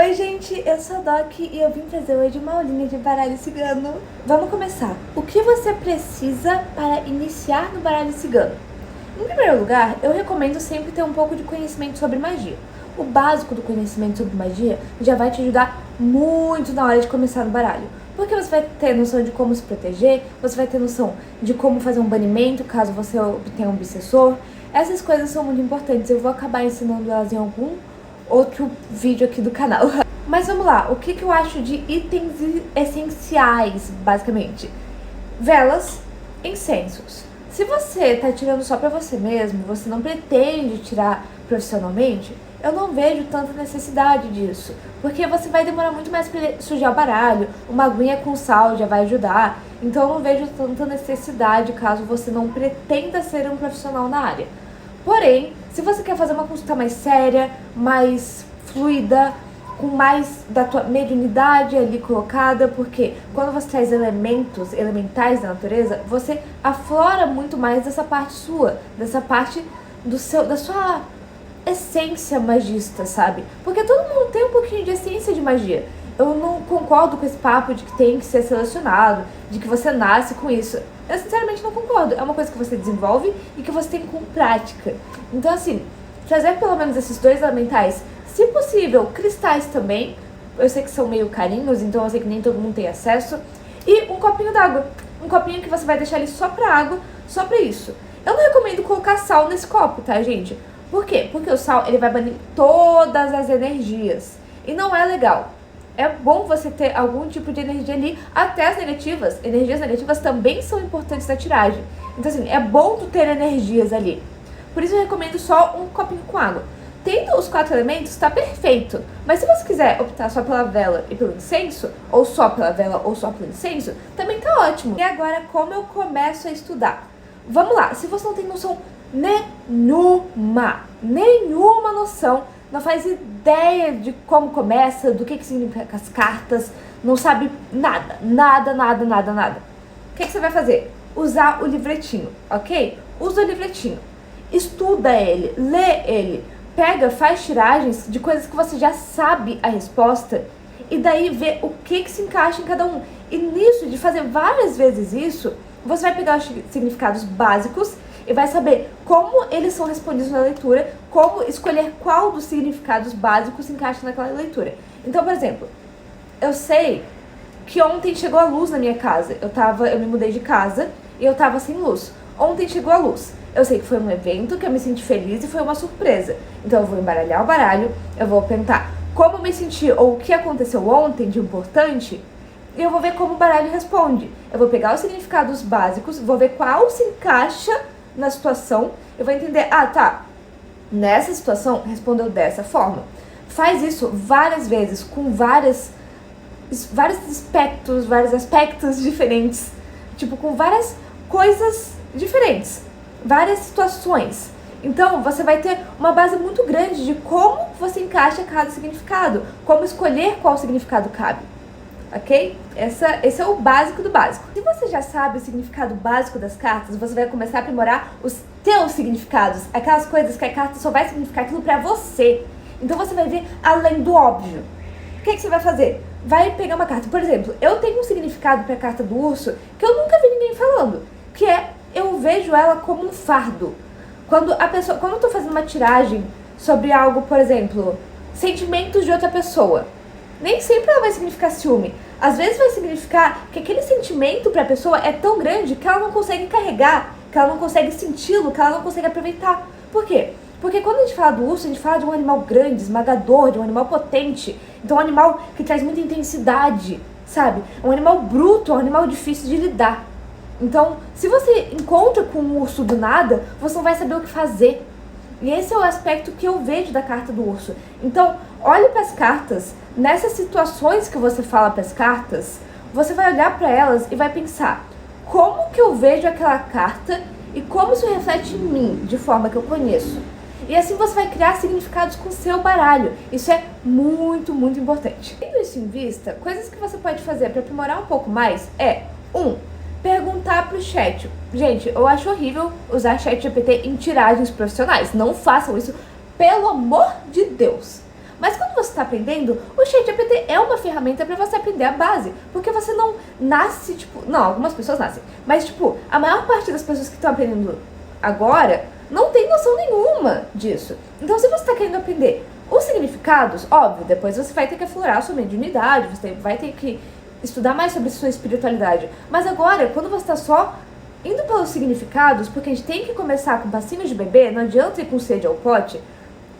Oi gente, eu sou a Doc e eu vim trazer hoje uma aulinha de baralho cigano. Vamos começar. O que você precisa para iniciar no baralho cigano? Em primeiro lugar, eu recomendo sempre ter um pouco de conhecimento sobre magia. O básico do conhecimento sobre magia já vai te ajudar muito na hora de começar no baralho. Porque você vai ter noção de como se proteger, você vai ter noção de como fazer um banimento caso você obtenha um obsessor. Essas coisas são muito importantes, eu vou acabar ensinando elas em algum outro vídeo aqui do canal. Mas vamos lá, o que eu acho de itens essenciais, basicamente? Velas, incensos. Se você tá tirando só pra você mesmo, você não pretende tirar profissionalmente, eu não vejo tanta necessidade disso. Porque você vai demorar muito mais pra sujar o baralho, uma aguinha com sal já vai ajudar. Então eu não vejo tanta necessidade caso você não pretenda ser um profissional na área. Porém, se você quer fazer uma consulta mais séria, mais fluida, com mais da tua mediunidade ali colocada, porque quando você traz elementos elementais da natureza, você aflora muito mais dessa parte sua, dessa parte da sua essência magista, sabe? Porque todo mundo tem um pouquinho de essência de magia. Eu não concordo com esse papo de que tem que ser selecionado, de que você nasce com isso. Eu sinceramente não concordo. É uma coisa que você desenvolve e que você tem com prática. Então assim, trazer pelo menos esses dois elementais, se possível, cristais também. Eu sei que são meio carinhos, então eu sei que nem todo mundo tem acesso. E um copinho d'água. Um copinho que você vai deixar ali só pra água, só pra isso. Eu não recomendo colocar sal nesse copo, tá, gente? Por quê? Porque o sal, ele vai banir todas as energias. E não é legal. É bom você ter algum tipo de energia ali, até as negativas. Energias negativas também são importantes na tiragem. Então assim, é bom tu ter energias ali. Por isso eu recomendo só um copinho com água. Tendo os 4 elementos, tá perfeito. Mas se você quiser optar só pela vela e pelo incenso, ou só pela vela ou só pelo incenso, também tá ótimo. E agora, como eu começo a estudar? Vamos lá, se você não tem noção nenhuma noção, não faz ideia de como começa, do que significa as cartas, não sabe nada. O que você vai fazer? Usar o livretinho, ok? Usa o livretinho, estuda ele, lê ele, pega, faz tiragens de coisas que você já sabe a resposta e daí vê o que se encaixa em cada um. E nisso, de fazer várias vezes isso, você vai pegar os significados básicos e vai saber como eles são respondidos na leitura, como escolher qual dos significados básicos se encaixa naquela leitura. Então, por exemplo, eu sei que ontem chegou a luz na minha casa. Eu me mudei de casa e eu tava sem luz. Ontem chegou a luz. Eu sei que foi um evento, que eu me senti feliz e foi uma surpresa. Então eu vou embaralhar o baralho, eu vou perguntar como eu me senti ou o que aconteceu ontem de importante, e eu vou ver como o baralho responde. Eu vou pegar os significados básicos, vou ver qual se encaixa na situação, eu vou entender, nessa situação respondeu dessa forma. Faz isso várias vezes, com vários aspectos diferentes, tipo, com várias coisas diferentes, várias situações. Então, você vai ter uma base muito grande de como você encaixa cada significado, como escolher qual significado cabe. Ok? Esse é o básico do básico. Se você já sabe o significado básico das cartas, você vai começar a aprimorar os teus significados, aquelas coisas que a carta só vai significar aquilo pra você. Então você vai ver além do óbvio. O que você vai fazer? Vai pegar uma carta. Por exemplo, eu tenho um significado pra carta do urso que eu nunca vi ninguém falando, que é, eu vejo ela como um fardo. Quando eu tô fazendo uma tiragem sobre algo, por exemplo, sentimentos de outra pessoa, nem sempre ela vai significar ciúme. Às vezes vai significar que aquele sentimento pra pessoa é tão grande que ela não consegue carregar, que ela não consegue senti-lo, que ela não consegue aproveitar. Por quê? Porque quando a gente fala do urso, a gente fala de um animal grande, esmagador, de um animal potente. Então um animal que traz muita intensidade, sabe? É um animal bruto, é um animal difícil de lidar. Então, se você encontra com um urso do nada, você não vai saber o que fazer. E esse é o aspecto que eu vejo da carta do urso. Então, olhe para as cartas. Nessas situações que você fala para as cartas, você vai olhar para elas e vai pensar como que eu vejo aquela carta e como isso reflete em mim, de forma que eu conheço. E assim você vai criar significados com o seu baralho. Isso é muito importante. Tendo isso em vista, coisas que você pode fazer para aprimorar um pouco mais é 1. Perguntar pro chat. Gente, eu acho horrível usar chat GPT em tiragens profissionais. Não façam isso, pelo amor de Deus. Mas quando você está aprendendo, o ChatGPT é uma ferramenta para você aprender a base. Porque você não nasce, tipo... Não, algumas pessoas nascem. Mas, tipo, a maior parte das pessoas que estão aprendendo agora não tem noção nenhuma disso. Então, se você está querendo aprender os significados, óbvio, depois você vai ter que aflorar a sua mediunidade, você vai ter que estudar mais sobre sua espiritualidade. Mas agora, quando você está só indo pelos significados, porque a gente tem que começar com passinhos de bebê, não adianta ir com sede ao pote,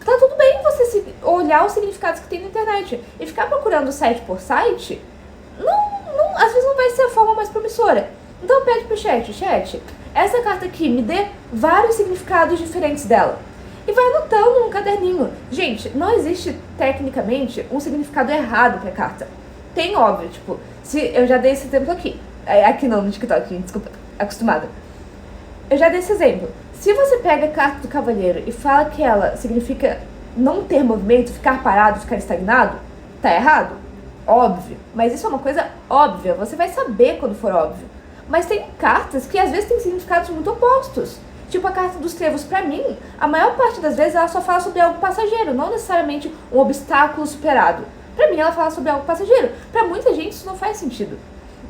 tá tudo bem você olhar os significados que tem na internet. E ficar procurando site por site, às vezes não vai ser a forma mais promissora. Então pede pro chat, essa carta aqui, me dê vários significados diferentes dela. E vai anotando num caderninho. Gente, não existe, tecnicamente, um significado errado pra carta. Tem, óbvio, tipo, se eu já dei esse exemplo aqui. Aqui não, no TikTok, desculpa, acostumada. Eu já dei esse exemplo. Se você pega a carta do cavaleiro e fala que ela significa não ter movimento, ficar parado, ficar estagnado, tá errado? Óbvio. Mas isso é uma coisa óbvia, você vai saber quando for óbvio. Mas tem cartas que às vezes têm significados muito opostos. Tipo a carta dos trevos, pra mim, a maior parte das vezes ela só fala sobre algo passageiro, não necessariamente um obstáculo superado. Pra mim ela fala sobre algo passageiro. Pra muita gente isso não faz sentido.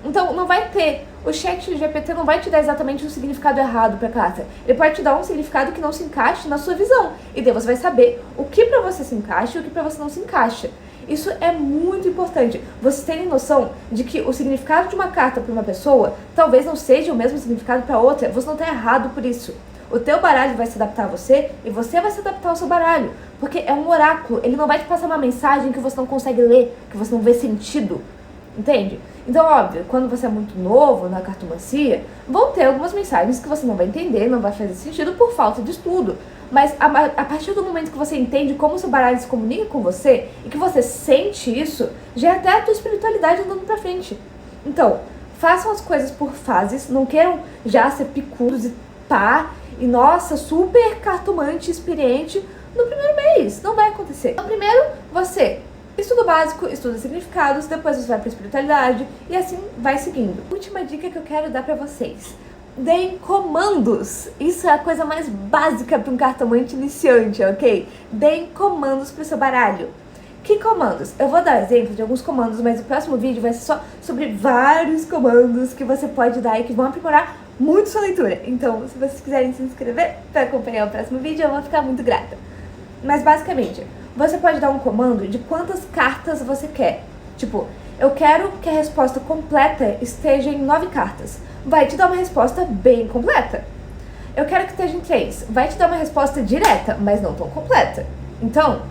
Então não vai ter, o ChatGPT não vai te dar exatamente um significado errado pra carta. Ele pode te dar um significado que não se encaixe na sua visão. E daí você vai saber o que pra você se encaixa e o que pra você não se encaixa. Isso é muito importante. Vocês terem noção de que o significado de uma carta para uma pessoa talvez não seja o mesmo significado para outra. Você não está errado por isso. O teu baralho vai se adaptar a você e você vai se adaptar ao seu baralho. Porque é um oráculo. Ele não vai te passar uma mensagem que você não consegue ler, que você não vê sentido. Entende? Então, óbvio, quando você é muito novo na cartomancia, vão ter algumas mensagens que você não vai entender, não vai fazer sentido por falta de estudo. Mas a partir do momento que você entende como o seu baralho se comunica com você e que você sente isso, já é até a tua espiritualidade andando pra frente. Então, façam as coisas por fases, não queiram já ser picudos e pá, e nossa, super cartomante, experiente no primeiro mês. Não vai acontecer. Então, primeiro, você estuda o básico, estuda significados, depois você vai pra espiritualidade e assim vai seguindo. Última dica que eu quero dar pra vocês. Deem comandos. Isso é a coisa mais básica para um cartomante iniciante, ok? Deem comandos para o seu baralho. Que comandos? Eu vou dar exemplo de alguns comandos, mas o próximo vídeo vai ser só sobre vários comandos que você pode dar e que vão aprimorar muito sua leitura. Então, se vocês quiserem se inscrever para acompanhar o próximo vídeo, eu vou ficar muito grata. Mas basicamente, você pode dar um comando de quantas cartas você quer. Tipo, eu quero que a resposta completa esteja em 9 cartas. Vai te dar uma resposta bem completa. Eu quero que esteja em 3. Vai te dar uma resposta direta, mas não tão completa. Então,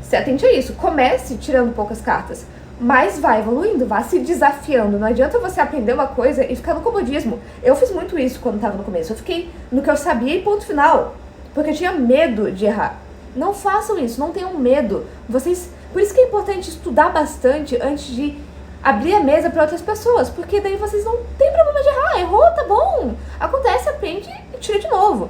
se atente a isso. Comece tirando poucas cartas, mas vai evoluindo, vá se desafiando. Não adianta você aprender uma coisa e ficar no comodismo. Eu fiz muito isso quando estava no começo. Eu fiquei no que eu sabia e ponto final, porque eu tinha medo de errar. Não façam isso, não tenham medo. Por isso que é importante estudar bastante antes de abrir a mesa para outras pessoas, porque daí vocês não tem problema de errar. Errou, tá bom. Acontece, aprende e tira de novo.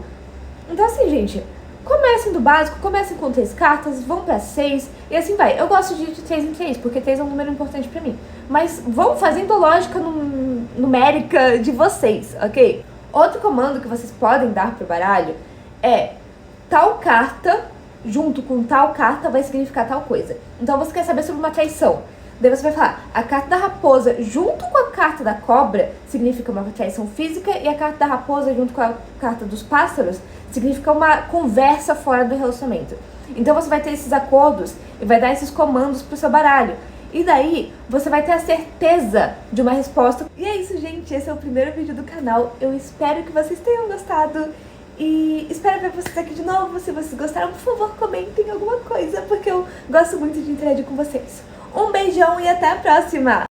Então assim, gente, comecem do básico, comecem com 3 cartas, vão para 6 e assim vai. Eu gosto de ir de 3 em 3, porque 3 é um número importante para mim. Mas vão fazendo a lógica numérica de vocês, ok? Outro comando que vocês podem dar pro baralho é tal carta junto com tal carta vai significar tal coisa. Então você quer saber sobre uma traição. Daí você vai falar, a carta da raposa junto com a carta da cobra significa uma traição física e a carta da raposa junto com a carta dos pássaros significa uma conversa fora do relacionamento. Então você vai ter esses acordos e vai dar esses comandos pro seu baralho. E daí você vai ter a certeza de uma resposta. E é isso, gente. Esse é o primeiro vídeo do canal. Eu espero que vocês tenham gostado. E espero ver vocês aqui de novo. Se vocês gostaram, por favor, comentem alguma coisa, porque eu gosto muito de interagir com vocês. Um beijão e até a próxima!